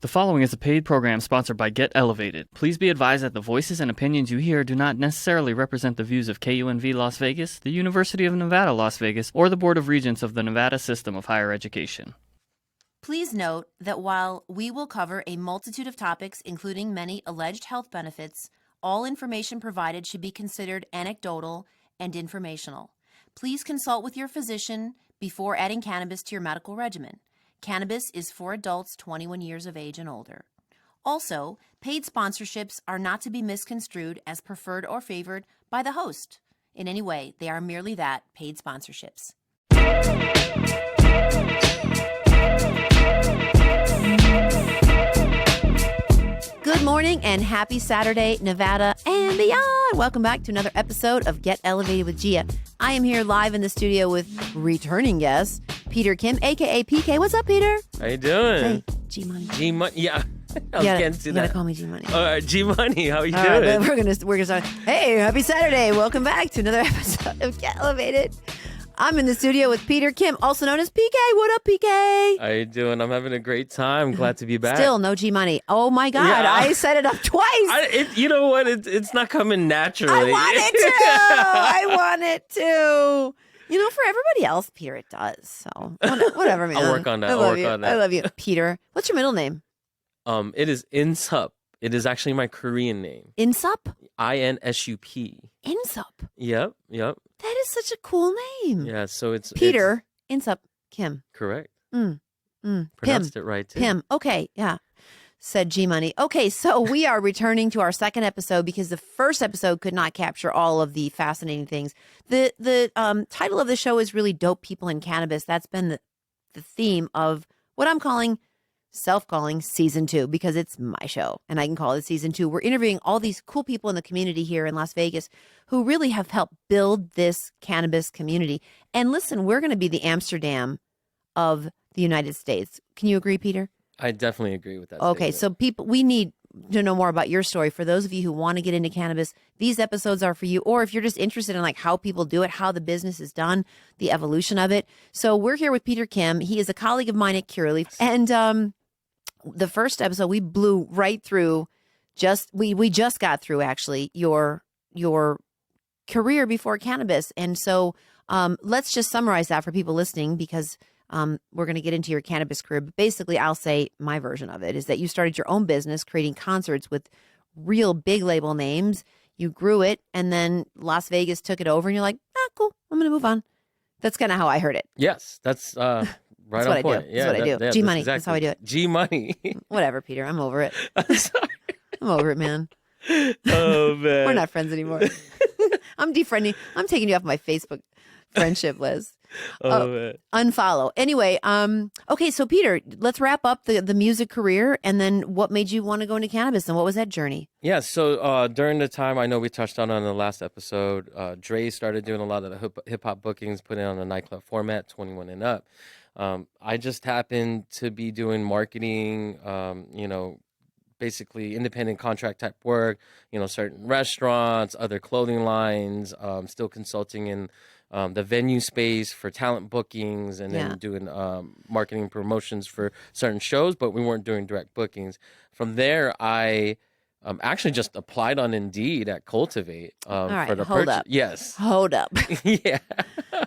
The following is a paid program sponsored by Get Elevated. Please be advised that the voices and opinions you hear do not necessarily represent the views of KUNV Las Vegas, the University of Nevada, Las Vegas, or the Board of Regents of the Nevada System of Higher Education. Please note that while we will cover a multitude of topics, including many alleged health benefits, all information provided should be considered anecdotal and informational. Please consult with your physician before adding cannabis to your medical regimen. Cannabis is for adults 21 years of age and older. Also, paid sponsorships are not to be misconstrued as preferred or favored by the host. In any way, they are merely that, paid sponsorships. Good morning and happy Saturday, Nevada and beyond. Welcome back to another episode of Get Elevated with Gia. I am here live in the studio with returning guest, Peter Kim, a.k.a. PK. What's up, Peter? How you doing? Hey, G-Money. G-Money, yeah. I was getting to that. You gotta call me G-Money. All right, G-Money, how you All doing? right, we're gonna start. Hey, happy Saturday. Welcome back to another episode of Get Elevated. I'm in the studio with Peter Kim, also known as PK. What up, PK? How you doing? I'm having a great time. Glad to be back. Still no G-Money. Oh, my God. Yeah. I set it up twice. You know what? It's not coming naturally. I want it to. You know, for everybody else, Peter, it does. So, whatever, man. I'll work on that. I love you. on that. I love you. Peter, what's your middle name? It is Insup. It is actually my Korean name. Insup? INSUP. Insup. Yep. That is such a cool name. Yeah, so it's Peter, Insup, Kim. Correct. Pim. Pronounced it right, too. Pim. Okay, yeah. Said G-Money. Okay, so we are returning to our second episode because the first episode could not capture all of the fascinating things. The title of the show is really Dope People in Cannabis. That's been the theme of what I'm calling self-calling season 2 because it's my show and I can call it season 2. We're interviewing all these cool people in the community here in Las Vegas who really have helped build this cannabis community. And listen, we're going to be the Amsterdam of the United States. Can you agree, Peter? I definitely agree with that. Okay, statement. so we need to know more about your story. For those of you who want to get into cannabis, these episodes are for you. Or if you're just interested in like how people do it, how the business is done, the evolution of it. So we're here with Peter Kim. He is a colleague of mine at Curaleaf. And the first episode, we blew right through we just got through actually your career before cannabis. And so let's just summarize that for people listening because we're going to get into your cannabis career. But basically, I'll say my version of it is that you started your own business creating concerts with real big label names. You grew it, and then Las Vegas took it over, and you're like, cool, I'm going to move on. That's kind of how I heard it. Yes, that's right that's on what point. I do. That's what I do. Yeah, G-Money. exactly. That's how I do it. G-Money. Whatever, Peter. I'm over it. I'm sorry. I'm over it, man. Oh, man. We're not friends anymore. I'm defriending. I'm taking you off my Facebook friendship list. Man. Unfollow. Anyway, okay, so Peter, let's wrap up the music career and then what made you want to go into cannabis and what was that journey? Yeah, so during the time, I know we touched on the last episode, Dre started doing a lot of the hip-hop bookings, putting it on the nightclub format, 21 and up. I just happened to be doing marketing, basically independent contract type work, certain restaurants, other clothing lines, still consulting in the venue space for talent bookings and then doing marketing promotions for certain shows, but we weren't doing direct bookings. From there, I actually just applied on Indeed at Cultivate right, for the hold purchase. up. Yes. Hold up. Yeah.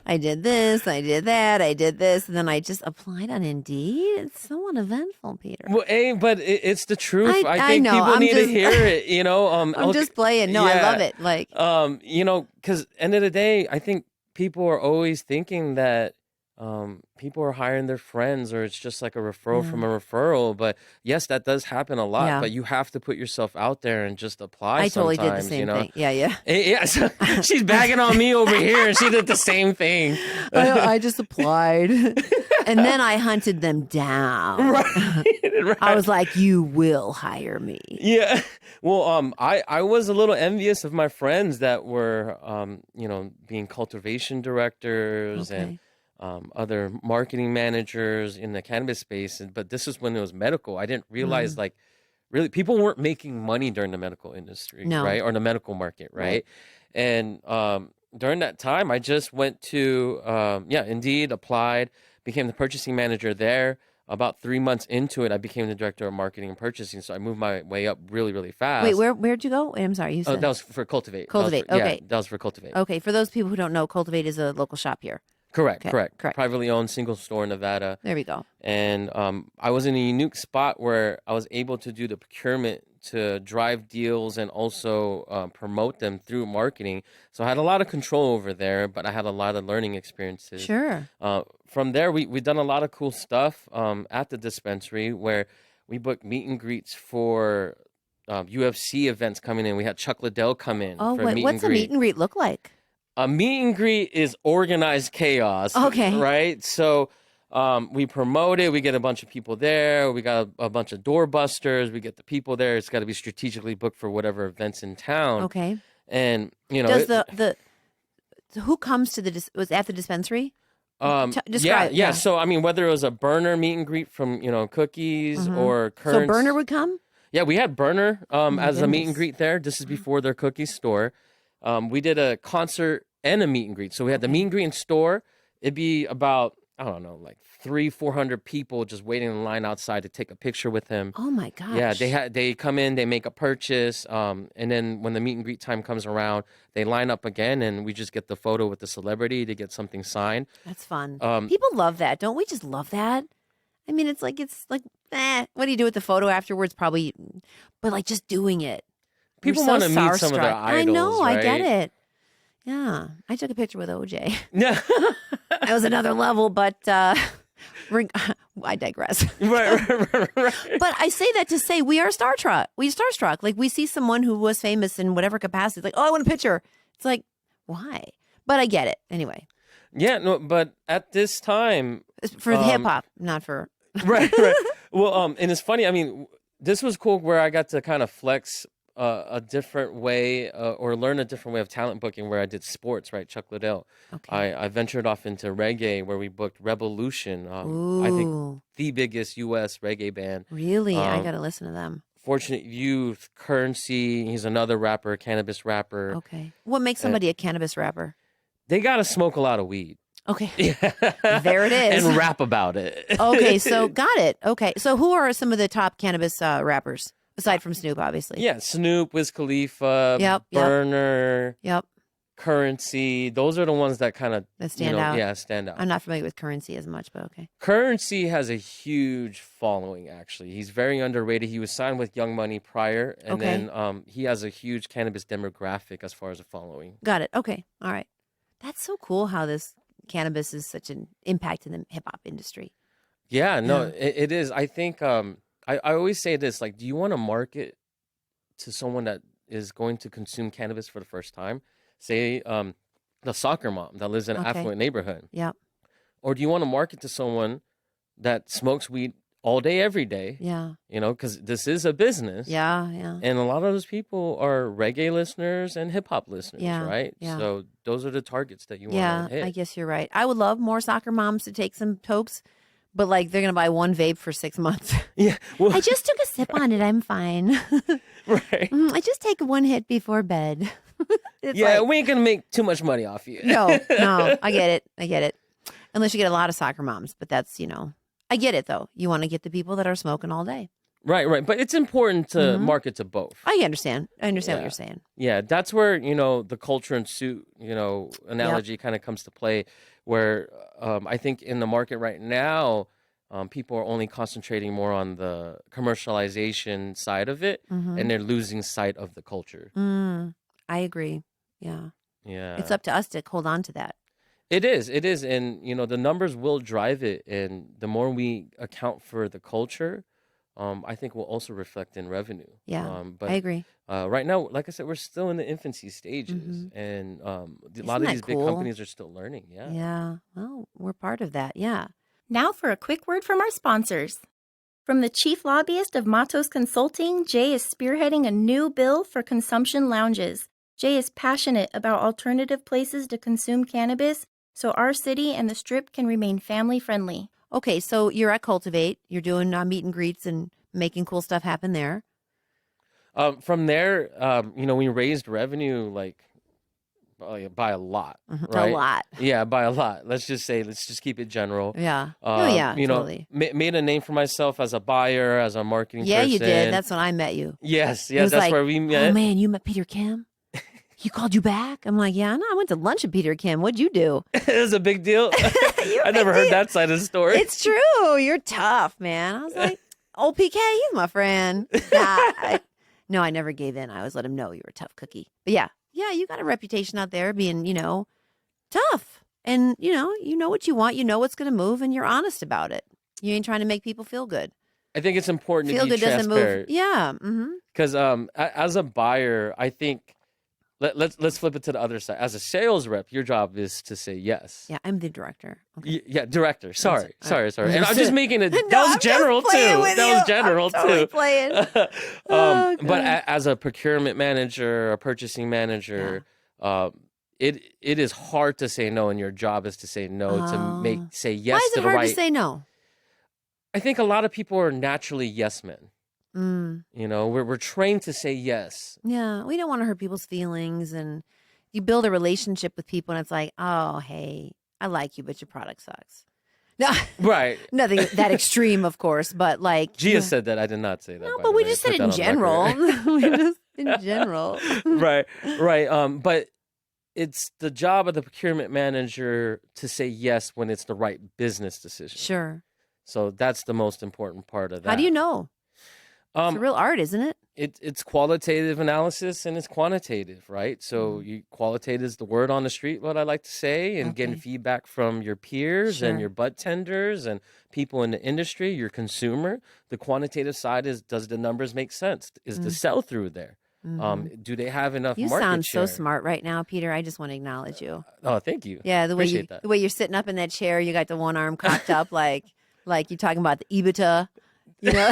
I did this, I did that, I did this, and then I just applied on Indeed. It's so uneventful, Peter. Well, but it's the truth. I I think know. people I'm need to just- hear it, I'm just playing. No, I yeah. love it. Like, because end of the day, I think people are always thinking that people are hiring their friends or it's just like a referral from a referral. But yes, that does happen a lot. Yeah. But you have to put yourself out there and just apply. I totally did the sometimes, same thing. Yeah. Yeah, so she's bagging on me over here, and she did the same thing. I just applied. And then I hunted them down. Right. I was like, you will hire me. Yeah. Well, I was a little envious of my friends that were, being cultivation directors and other marketing managers in the cannabis space. But this is when it was medical. I didn't realize really people weren't making money during the medical industry, right? Or the medical market, right? And during that time, I just went to, Indeed, applied, became the purchasing manager there. about 3 months into it, I became the director of marketing and purchasing. So I moved my way up really, really fast. Wait, where'd you go? Wait, I'm sorry. You Oh, said that was for Cultivate. Cultivate. Yeah, that was for Cultivate. Okay. For those people who don't know, Cultivate is a local shop here. Correct. Okay, correct. Privately owned, single store in Nevada. There we go. And I was in a unique spot where I was able to do the procurement to drive deals and also promote them through marketing. So I had a lot of control over there, but I had a lot of learning experiences. Sure. From there, we've done a lot of cool stuff at the dispensary where we booked meet and greets for UFC events coming in. We had Chuck Liddell come in Oh, for a meet what's and a greet. meet and greet look like? A meet and greet is organized chaos. Okay. Right? So we promote it. We get a bunch of people there. We got a bunch of doorbusters. We get the people there. It's got to be strategically booked for whatever events in town. Okay. And, Does who comes to was at the dispensary? Describe. Yeah. So, I mean, whether it was a burner meet and greet from, cookies or So currents. Burner would come? Yeah, we had Burner as a meet and goodness. greet there. This is before their cookie store. We did a concert and a meet and greet. So we had the meet and greet in store. It'd be about, I don't know, like 300-400 people just waiting in line outside to take a picture with him. Oh my gosh. Yeah, they come in, they make a purchase, and then when the meet and greet time comes around, they line up again, and we just get the photo with the celebrity to get something signed. That's fun. People love that. Don't we just love that? I mean, it's like, what do you do with the photo afterwards? Probably, but like just doing it. People We're want so to meet some of their starstruck. idols, I know, right? I get it. Yeah, I took a picture with OJ. Yeah. That was another level, but I digress. Right. But I say that to say we are starstruck. Like we see someone who was famous in whatever capacity. Like, oh, I want a picture. It's like, why? But I get it anyway. Yeah, no, but at this time, It's for the hip hop, not for. right. Well, and it's funny. I mean, this was cool where I got to kind of flex a different way or learn a different way of talent booking where I did sports, right? Chuck Liddell. Okay. I ventured off into reggae where we booked Revolution. I think Ooh, the biggest U.S. reggae band. really? I got to listen to them. Fortunate Youth, Currency. He's another rapper, cannabis rapper. Okay. What makes somebody a cannabis rapper? They got to smoke a lot of weed. Okay. There it is. And rap about it. Okay, so got it. Okay. So who are some of the top cannabis rappers? Aside from Snoop, obviously. Yeah, Snoop, Wiz Khalifa, Yep. Burner, Yep. Currency. Those are the ones that kind of That stand out. Yeah, stand out. I'm not familiar with Currency as much, but okay. Currency has a huge following, actually. He's very underrated. He was signed with Young Money prior, and then he has a huge cannabis demographic as far as a following. Got it. Okay. All right. That's so cool how this cannabis is such an impact in the hip hop industry. Yeah, no, it is. I think I always say this, like, do you want to market to someone that is going to consume cannabis for the first time? Say the soccer mom that lives in an affluent neighborhood. Yep. Or do you want to market to someone that smokes weed all day, every day? Yeah. Because this is a business. Yeah. And a lot of those people are reggae listeners and hip hop listeners, right? Yeah. So those are the targets that you want to hit. I guess you're right. I would love more soccer moms to take some tokes, but like they're going to buy one vape for 6 months. Yeah. Well, I just took a sip on it. I'm fine. right. I just take one hit before bed. It's Yeah, like, we ain't going to make too much money off you. no, I get it. Unless you get a lot of soccer moms, but that's, I get it though. You want to get the people that are smoking all day. Right. But it's important to market to both. I understand what you're saying. Yeah, that's where, the culture and suit, analogy kind of comes to play where I think in the market right now, people are only concentrating more on the commercialization side of it and they're losing sight of the culture. I agree. Yeah. Yeah. It's up to us to hold on to that. It is. And, the numbers will drive it. And the more we account for the culture, I think will also reflect in revenue. Yeah, but I agree. Right now, like I said, we're still in the infancy stages. And a lot of these big companies are still learning. Yeah. Yeah. Well, we're part of that. Yeah. Now for a quick word from our sponsors. From the chief lobbyist of Matos Consulting, Jay is spearheading a new bill for consumption lounges. Jay is passionate about alternative places to consume cannabis so our city and the Strip can remain family-friendly. Okay, so you're at Cultivate. You're doing meet and greets and making cool stuff happen there. From there, we raised revenue like by a lot, It's right? a lot. Yeah, by a lot. Let's just keep it general. Yeah. You Totally. know, made a name for myself as a buyer, as a marketing Yeah, person. you did. That's when I met you. Yes, It was that's like, where we met. oh man, you met Peter Kim? He called you back? I'm like, yeah, no, I went to lunch with Peter Kim. What'd you do? It was a big deal. You're a I never big heard deal. that side of the story. It's true. You're tough, man. I was like, old PK, he's my friend. No, I never gave in. I always let him know you were a tough cookie. But yeah, you got a reputation out there being, tough. And, you know what you want. You know what's going to move, and you're honest about it. You ain't trying to make people feel good. I think it's important Feel to be good doesn't move. transparent. Yeah. Mm-hmm. Because as a buyer, I think let's flip it to the other side. As a sales rep, your job is to say yes. Yeah, I'm the director. Okay. Yeah, director. Sorry. And I'm I'm just making it. That was I'm general just playing too. with That you. was general I'm totally too. playing. Oh, But God. as a procurement manager, a purchasing manager, it is hard to say no, and your job is to say no to say yes Why is to it the hard right. to say no? I think a lot of people are naturally yes men. You know, we're trained to say yes. Yeah, we don't want to hurt people's feelings, and you build a relationship with people, and it's like, oh, hey, I like you, but your product sucks. No, Right. nothing that extreme, of course, but like Gia said that. I did not say that. no, by but the we way. just Put said it that in on general. record. We just in general. Right. But it's the job of the procurement manager to say yes when it's the right business decision. Sure. So that's the most important part of that. How do you know? It's a real art, isn't it? It's qualitative analysis and it's quantitative, right? So qualitative is the word on the street, what I like to say, and getting feedback from your peers and your bud tenders and people in the industry, your consumer. The quantitative side is, does the numbers make sense? Is the sell through there? Do they have enough You market sound share? so smart right now, Peter. I just want to acknowledge you. Oh, thank you. Yeah, Appreciate that. the way you're sitting up in that chair, you got the one arm cocked up, like you're talking about the EBITDA, you know.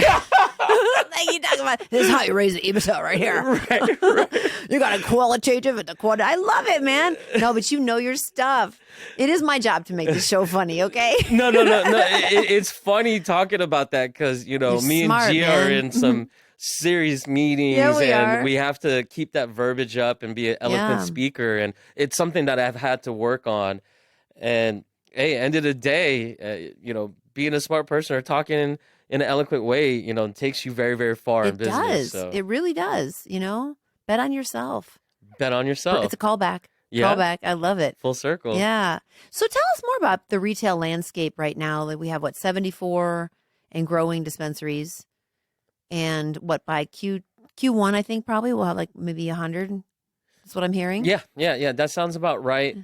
Like you talking about this is how you raise the EBITDA right here. Right. You got a qualitative and the quantitative. I love it, man. No, but you know your stuff. It is my job to make this show funny, okay? No. It's funny talking about that because, you know, You're me smart, and Gia man. are in some serious meetings Yeah, we have to keep that verbiage up and be an eloquent speaker. And it's something that I've had to work on. And hey, end of the day, you know, being a smart person or talking in an eloquent way, you know, takes you very, very far in business. It does. So It really does. You know, bet on yourself. bet on yourself. It's a callback. Yeah. Callback. I love it. Full circle. Yeah. So tell us more about the retail landscape right now. Like we have 74 and growing dispensaries, and by Q1, I think probably we'll have like maybe 100. That's what I'm hearing. Yeah. That sounds about right.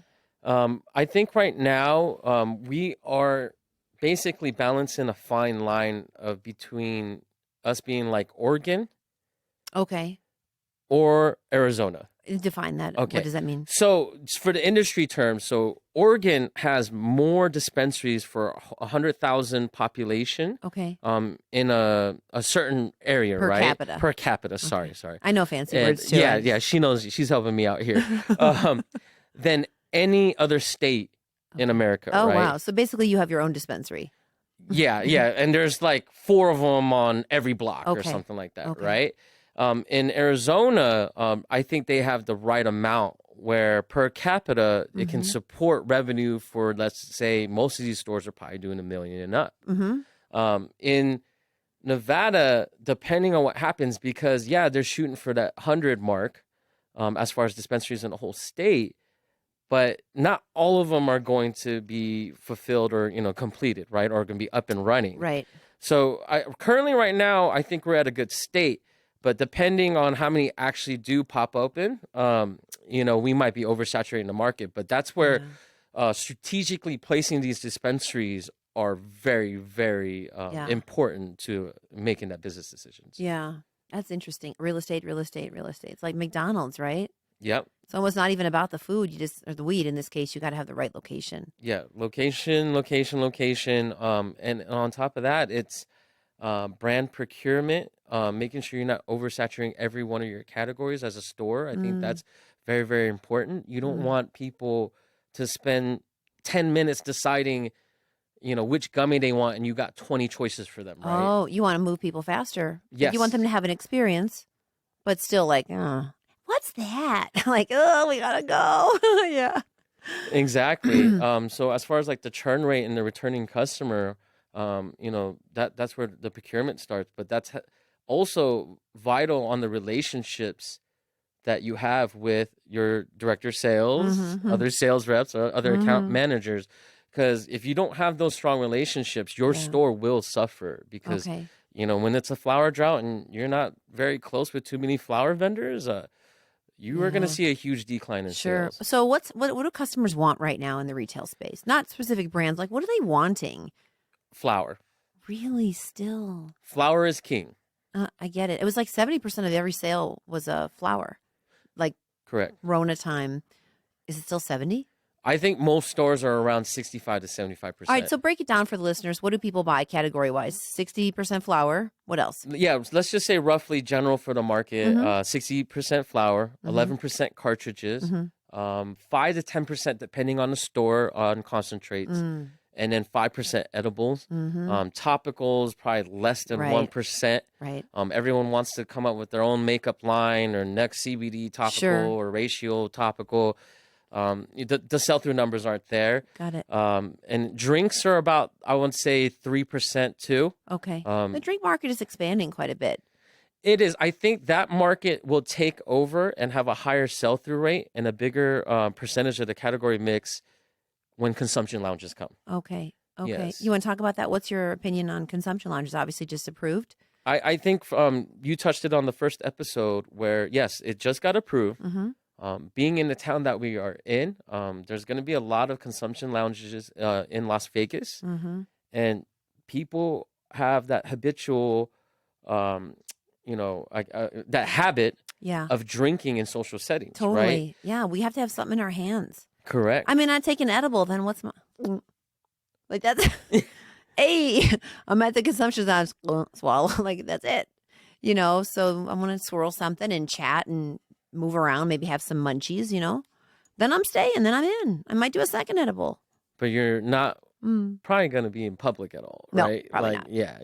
I think right now we are basically balancing a fine line of between us being like Oregon, Okay. or Arizona. Define that. Okay. What does that mean? So for the industry term, so Oregon has more dispensaries for 100,000 population. Okay. In a certain area, Per right? capita. Per capita. Sorry. I know fancy And words too. yeah. She knows. She's helping me out here. Than any other state in America. Oh, right? wow. So basically you have your own dispensary. Yeah. And there's like 4 of them on every block or Okay. something like that, Okay. right? In Arizona, I think they have the right amount where per capita it can support revenue for, let's say, most of these stores are probably doing $1 million and up. In Nevada, depending on what happens, because they're shooting for that 100 mark as far as dispensaries in the whole state. But not all of them are going to be fulfilled or, you know, completed, right? Or going to be up and running. Right. So currently right now, I think we're at a good state. But depending on how many actually do pop open, you know, we might be oversaturating the market. But that's where strategically placing these dispensaries are very, very important to making that business decisions. Yeah. That's interesting. Real estate. It's like McDonald's, right? Yep. It's almost not even about the food. Or the weed in this case. You got to have the right location. Yeah. Location. And on top of that, it's brand procurement, making sure you're not oversaturating every one of your categories as a store. I think that's very, very important. You don't want people to spend 10 minutes deciding, you know, which gummy they want, and you got 20 choices for them, right? Oh, you want to move people faster. Yes. You want them to have an experience, but still like, well, what's that? Like, oh, we gotta go. Yeah. Exactly. So as far as like the churn rate and the returning customer, that's where the procurement starts. But that's also vital on the relationships that you have with your director of sales, other sales reps, or other account managers. Because if you don't have those strong relationships, your store will suffer. Because when it's a flower drought and you're not very close with too many flower vendors, you are going to see a huge decline in sales. So what do customers want right now in the retail space? Not specific brands. Like, what are they wanting? Flower. Really, still. Flower is king. I get it. It was like 70% of every sale was a flower. Like, correct. Rona time. Is it still 70? I think most stores are around 65 to 75%. All right, so break it down for the listeners. What do people buy category-wise? 60% flour. What else? Yeah, let's just say roughly general for the market, 60% flour, 11% cartridges, 5 to 10% depending on the store on concentrates, and then 5% edibles. Topicals, probably less than 1%. Right. Everyone wants to come up with their own makeup line or next CBD topical or ratio topical. The sell-through numbers aren't there. Got it. And drinks are about, I would say, 3% too. Okay. The drink market is expanding quite a bit. It is. I think that market will take over and have a higher sell-through rate and a bigger percentage of the category mix when consumption lounges come. Okay. Yes. You want to talk about that? What's your opinion on consumption lounges? Obviously just approved. I think you touched it on the first episode where, yes, it just got approved. Being in the town that we are in, there's going to be a lot of consumption lounges in Las Vegas, and people have that habitual, that habit of drinking in social settings. Totally. Right? Yeah, we have to have something in our hands. Correct. I mean, I take an edible, then what's my... Like, that's... Hey, I'm at the consumption lounge, swallow. Like, that's it. So I'm going to swirl something and chat and move around, maybe have some munchies, Then I'm staying, then I'm in. I might do a second edible. But you're not probably going to be in public at all, right? No, probably not. Yeah.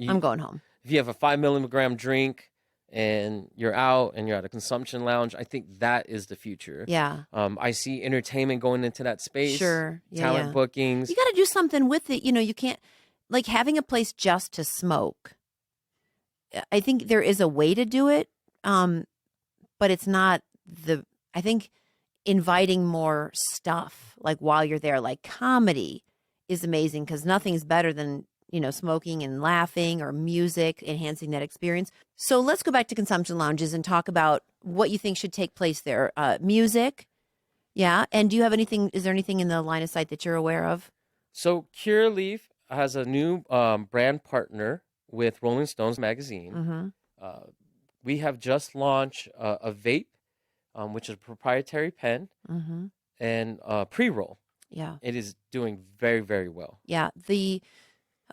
I'm going home. If you have a 5 milligram drink and you're out and you're at a consumption lounge, I think that is the future. Yeah. I see entertainment going into that space. Sure. Talent bookings. You got to do something with it. You can't, like having a place just to smoke. I think there is a way to do it. But it's not I think inviting more stuff, like while you're there, like comedy is amazing because nothing's better than, smoking and laughing or music, enhancing that experience. So let's go back to consumption lounges and talk about what you think should take place there. Music. Yeah. And do you have is there anything in the line of sight that you're aware of? So Curaleaf has a new brand partner with Rolling Stones magazine. We have just launched a vape, which is a proprietary pen, and pre-roll. Yeah. It is doing very, very well. Yeah.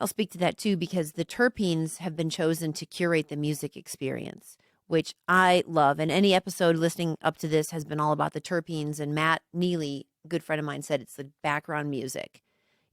I'll speak to that too, because the terpenes have been chosen to curate the music experience, which I love. And any episode listening up to this has been all about the terpenes. And Matt Neely, a good friend of mine, said it's the background music,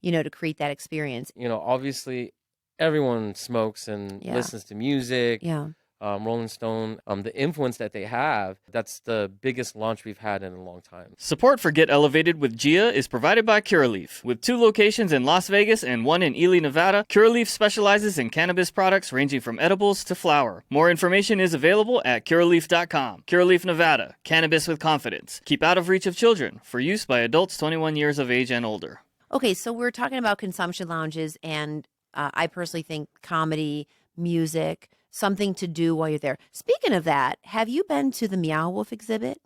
to create that experience. Obviously everyone smokes and listens to music. Yeah. Rolling Stone, the influence that they have, that's the biggest launch we've had in a long time. Support for Get Elevated with Gia is provided by Curaleaf. With 2 locations in Las Vegas and 1 in Ely, Nevada, Curaleaf specializes in cannabis products ranging from edibles to flower. More information is available at curaleaf.com. Curaleaf, Nevada. Cannabis with confidence. Keep out of reach of children. For use by adults 21 years of age and older. Okay, so we're talking about consumption lounges, and I personally think comedy, music, something to do while you're there. Speaking of that, have you been to the Meow Wolf exhibit?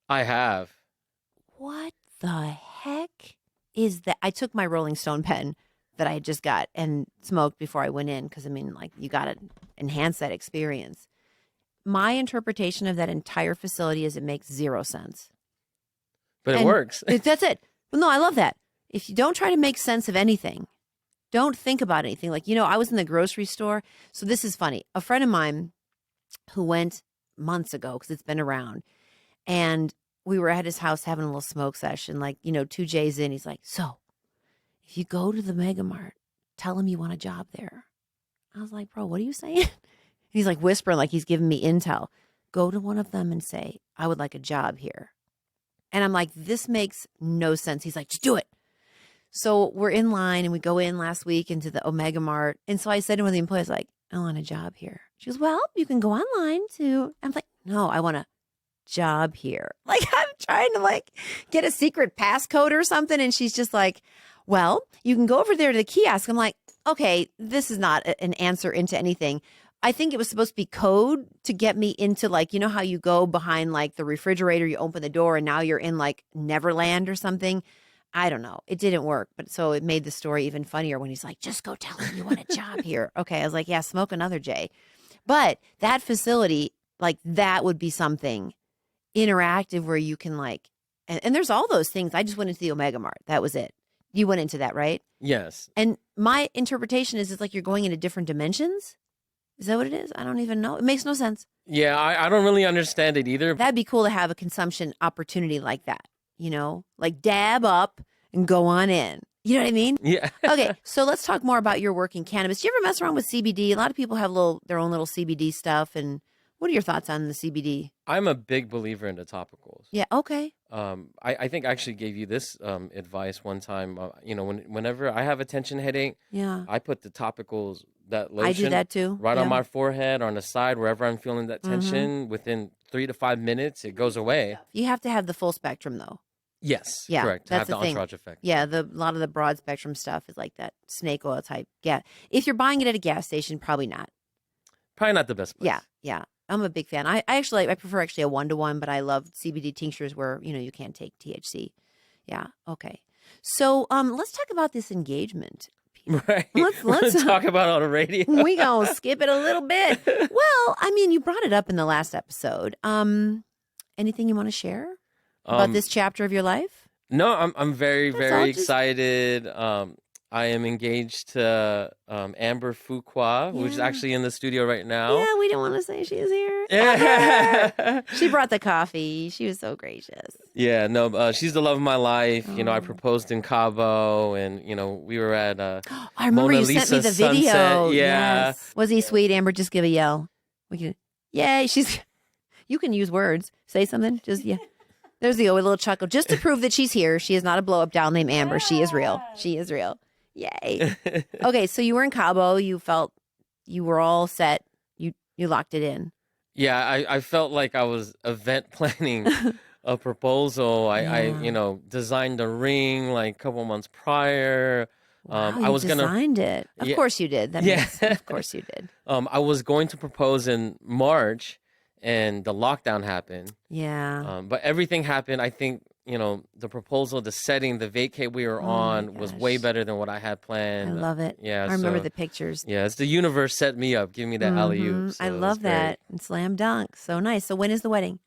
I have. What the heck is that? I took my Rolling Stone pen that I had just got and smoked before I went in because, you got to enhance that experience. My interpretation of that entire facility is it makes 0 sense. But it works. That's it. But no, I love that. If you don't try to make sense of anything, don't think about anything. Like, I was in the grocery store. So this is funny. A friend of mine who went months ago, because it's been around, and we were at his house having a little smoke session, 2 J's in. He's like, so if you go to the Omega Mart, tell him you want a job there. I was like, bro, what are you saying? He's like whispering, like he's giving me intel. go to one of them and say, I would like a job here. And I'm like, this makes no sense. He's like, just do it. So we're in line and we go in last week into the Omega Mart. And so I said to one of the employees, like, I want a job here. She goes, well, you can go online too. I'm like, no, I want a job here. Like I'm trying to like get a secret passcode or something. And she's just like, well, you can go over there to the kiosk. I'm like, okay, this is not an answer into anything. I think it was supposed to be code to get me into like, you know how you go behind like the refrigerator, you open the door and now you're in like Neverland or something. I don't know. It didn't work. But so it made the story even funnier when he's like, just go tell him you want a job here. Okay. I was like, yeah, smoke another J. But that facility, like that would be something interactive where you can like, and there's all those things. I just went into the Omega Mart. That was it. You went into that, right? Yes. And my interpretation is it's like you're going into different dimensions. Is that what it is? I don't even know. It makes no sense. Yeah, I don't really understand it either. That'd be cool to have a consumption opportunity like that, you know, like dab up and go on in. You know what I mean? Yeah. Okay, so let's talk more about your work in cannabis. Do you ever mess around with CBD? A lot of people have their own little CBD stuff. And what are your thoughts on the CBD? I'm a big believer in the topicals. Yeah, okay. I think I actually gave you this advice one time. Whenever I have a tension headache, Yeah. I put the topicals, that lotion, I do that too. right Yeah. on my forehead, on the side, wherever I'm feeling that tension. Within 3 to 5 minutes, it goes away. You have to have the full spectrum though. Yes, Yeah, correct. that's Have the the thing. entourage effect. Yeah, a lot of the broad spectrum stuff is like that snake oil type. Yeah. If you're buying it at a gas station, probably not. Probably not the best place. Yeah, yeah. I'm a big fan. I prefer actually a 1-to-1, but I love CBD tinctures where, you know, you can't take THC. Yeah. Okay. So let's talk about this engagement. Right. Let's talk about it on the radio. We gonna skip it a little bit. Well, I mean, you brought it up in the last episode. Anything you want to share about this chapter of your life? No, I'm very, That's all, very just- excited. I am engaged to Amber Fuqua, who's Yeah. actually in the studio right now. Yeah, we don't want to say she's here. Yeah. She brought the coffee. She was so gracious. Yeah, no, she's the love of my life. You know, I Oh. proposed in Cabo, and you know, we were at I remember Mona you sent me Lisa the video. sunset, yeah. Yes. Was he sweet, Amber? Just give a yell. We can. Yay! You can use words. Say something. Just yeah. There's the little chuckle, just to prove that she's here. She is not a blow up doll named Amber. She is real. She is real. Yay. Okay, so you were in Cabo. You felt you were all set. You locked it in. Yeah, I felt like I was event planning a proposal. I Yeah. designed a ring like a couple months prior. Wow, I you was gonna designed it. Of Yeah. course you did. That Yeah. of course you did. I was going to propose in March, and the lockdown happened. Yeah. But everything happened. I think, the proposal, the setting, the vacay we were Oh my on was way gosh. better than what I had I planned. love it. Yeah, I remember so- the pictures. Yeah, it's the universe set me up, give me that alley-oop. Mhm. So I it was love great. that. And slam dunk. So nice. So when is the wedding?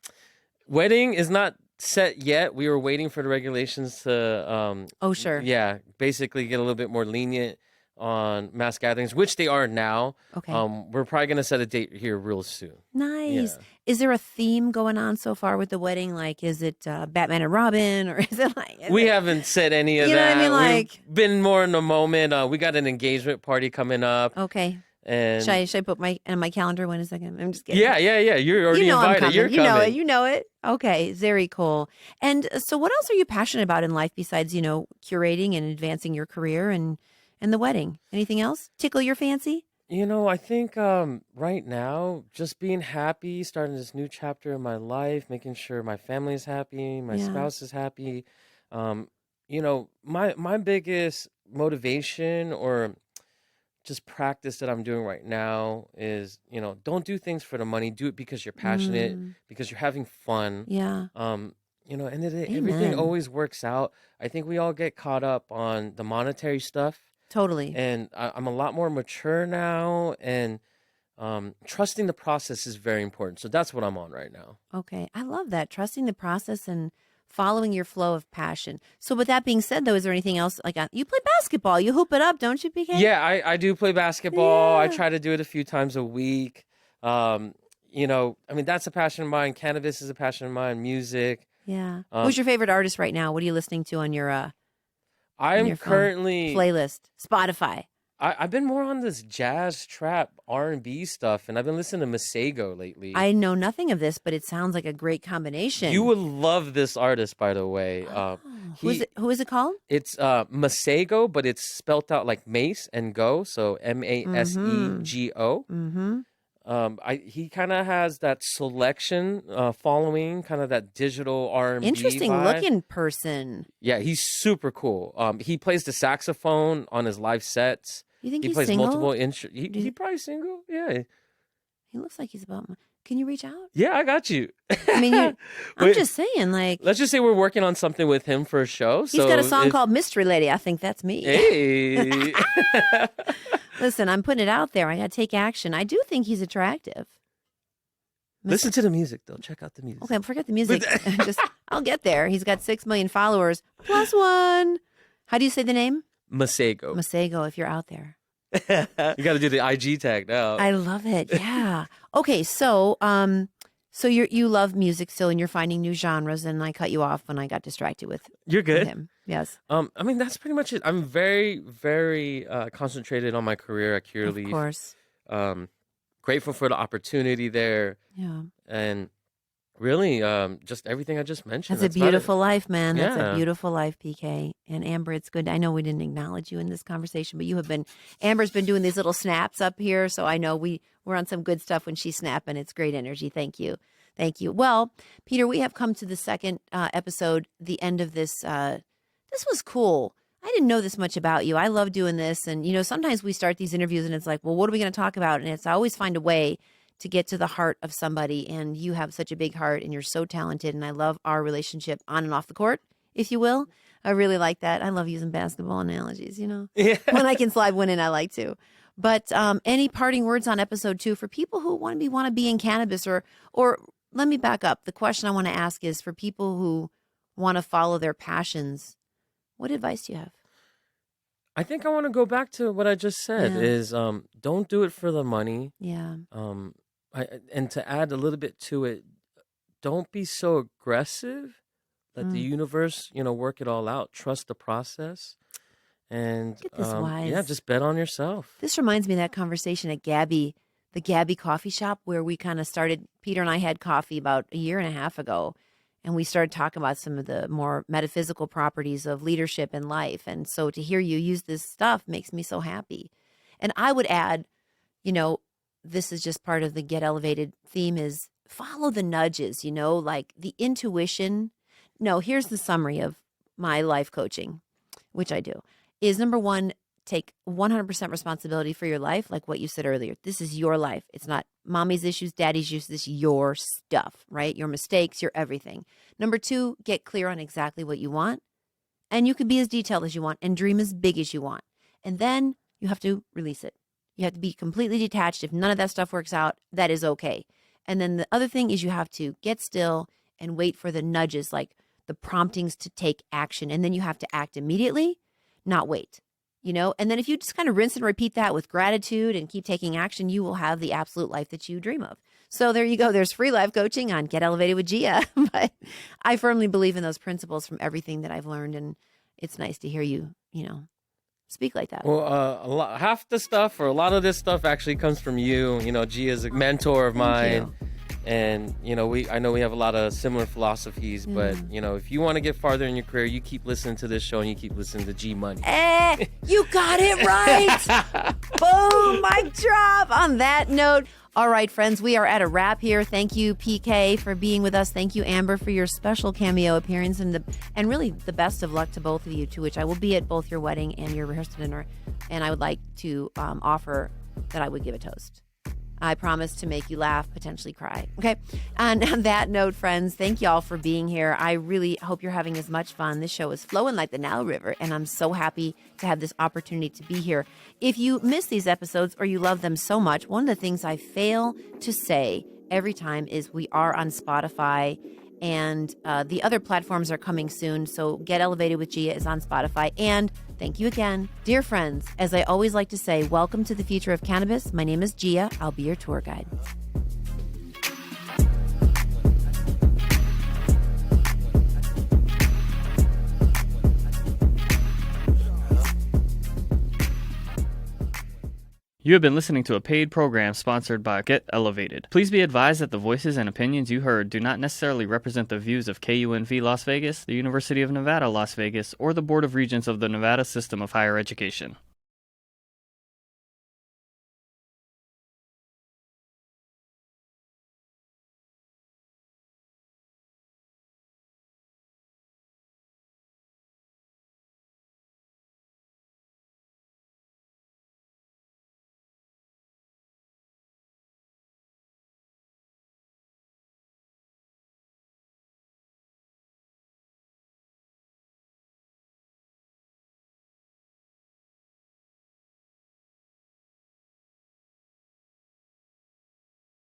Wedding is not set yet. We were waiting for the regulations to, Oh, sure. yeah, basically get a little bit more lenient on mass gatherings, which they are now. Okay. We're probably going to set a date here real soon. Nice. Yeah. Is there a theme going on so far with the wedding? Like, is it Batman and Robin, or is it like? We haven't said any of You know what that. I mean? Like- We've been more in the moment. We got an engagement party coming up. Okay. And Should I put my calendar? When is that? I'm just kidding. yeah. You're already You know I'm invited. coming. You're You coming. know it. You know it. Okay. Very cool. And so, what else are you passionate about in life besides curating and advancing your career and the wedding? Anything else tickle your fancy? I think right now, just being happy, starting this new chapter in my life, making sure my family is happy, my Yeah. spouse is happy. My biggest motivation or just practice that I'm doing right now is, don't do things for the money. Do it because you're passionate, because you're having fun. Yeah. End of the day, everything Amen. always works out. I think we all get caught up on the monetary stuff. Totally. And I'm a lot more mature now, and trusting the process is very important. So that's what I'm on right now. Okay. I love that. Trusting the process and following your flow of passion. So with that being said, though, is there anything else? Like you play basketball. You hoop it up, don't you, PK? Yeah, I do play basketball. I Yeah. try to do it a few times a week. That's a passion of mine. Cannabis is a passion of mine. Music. Yeah. Who's your favorite artist right now? What are you listening to on your I'm your phone. currently playlist? Spotify. I've been more on this jazz, trap, R&B stuff, and I've been listening to Masego lately. I know nothing of this, but it sounds like a great combination. You would love this artist, by the way. Who is it called? It's Masego, but it's spelt out like Mace and Go, so Masego. He kind of has that selection following, kind of that digital R&B Interesting vibe. looking person. Yeah, he's super cool. He plays the saxophone on his live sets. You think He he's plays single? multiple instruments. He probably single. Yeah. He looks like he's about. Can you reach out? Yeah, I got you. I mean, I'm just saying, like, Let's just say we're working on something with him for a show. he's got a song called Mystery Lady. I think that's me. Hey. Listen, I'm putting it out there. I got to take action. I do think he's attractive. Listen to the music, though. Check out the music. Okay, forget the music. I'll get there. He's got 6 million followers plus one. How do you say the name? Masego. Masego, if you're out there. You got to do the IG tag now. I love it. Yeah. Okay, so you love music still, and you're finding new genres. And I cut you off when I got distracted with You're good. him. Yes. I mean, that's pretty much it. I'm very, very concentrated on my career at Curaleaf. Of course. Grateful for the opportunity there. Yeah. And really, just everything I just mentioned. That's a beautiful life, man. That's a Yeah. beautiful life, PK. And Amber, it's good. I know we didn't acknowledge you in this conversation, but Amber's been doing these little snaps up here. So I know we're on some good stuff when she's snapping. It's great energy. Thank you. Thank you. Well, Peter, we have come to the second episode, the end of this. This was cool. I didn't know this much about you. I love doing this. And, sometimes we start these interviews and it's like, well, what are we going to talk about? And I always find a way to get to the heart of somebody. And you have such a big heart and you're so talented. And I love our relationship on and off the court, if you will. I really like that. I love using basketball analogies, Yeah. When I can slide one in, I like to. But any parting words on episode 2 for people who want to be in cannabis or let me back up. The question I want to ask is for people who want to follow their passions, what advice do you have? I think I want to go back to what I just said is don't do it for the money. Yeah. And to add a little bit to it, don't be so aggressive. Let the universe, work it all out. Trust the process. And Get this wise. just bet on yourself. This reminds me of that conversation at the Gabby coffee shop where we kind of started. Peter and I had coffee about a year and a half ago. And we started talking about some of the more metaphysical properties of leadership in life. And so to hear you use this stuff makes me so happy. And I would add, this is just part of the Get Elevated theme is follow the nudges, like the intuition. No, here's the summary of my life coaching, which I do, is number 1, take 100% responsibility for your life. Like what you said earlier, this is your life. It's not mommy's issues, daddy's issues. This is your stuff, right? Your mistakes, your everything. Number 2, get clear on exactly what you want. And you can be as detailed as you want and dream as big as you want. And then you have to release it. You have to be completely detached. If none of that stuff works out, that is okay. And then the other thing is you have to get still and wait for the nudges, like the promptings to take action. And then you have to act immediately, not wait. And then if you just kind of rinse and repeat that with gratitude and keep taking action, you will have the absolute life that you dream of. So there you go. There's free life coaching on Get Elevated with Gia. But I firmly believe in those principles from everything that I've learned. And it's nice to hear you, speak like that. Well, half the stuff or a lot of this stuff actually comes from you. Gia is a mentor of mine. And, I know we have a lot of similar philosophies, but, if you want to get farther in your career, you keep listening to this show and you keep listening to G Money. You got it right. Boom, mic drop. On that note, all right, friends, we are at a wrap here. Thank you, PK, for being with us. Thank you, Amber, for your special cameo appearance. And really the best of luck to both of you, to which I will be at both your wedding and your rehearsal dinner. And I would like to offer that I would give a toast. I promise to make you laugh, potentially cry. Okay. And on that note, friends, thank y'all for being here. I really hope you're having as much fun. This show is flowing like the Nile River, and I'm so happy to have this opportunity to be here. If you miss these episodes or you love them so much, one of the things I fail to say every time is we are on Spotify, and the other platforms are coming soon. So Get Elevated with Gia is on Spotify. And thank you again. Dear friends, as I always like to say, welcome to the future of cannabis. My name is Gia. I'll be your tour guide. You have been listening to a paid program sponsored by Get Elevated. Please be advised that the voices and opinions you heard do not necessarily represent the views of KUNV Las Vegas, the University of Nevada, Las Vegas, or the Board of Regents of the Nevada System of Higher Education.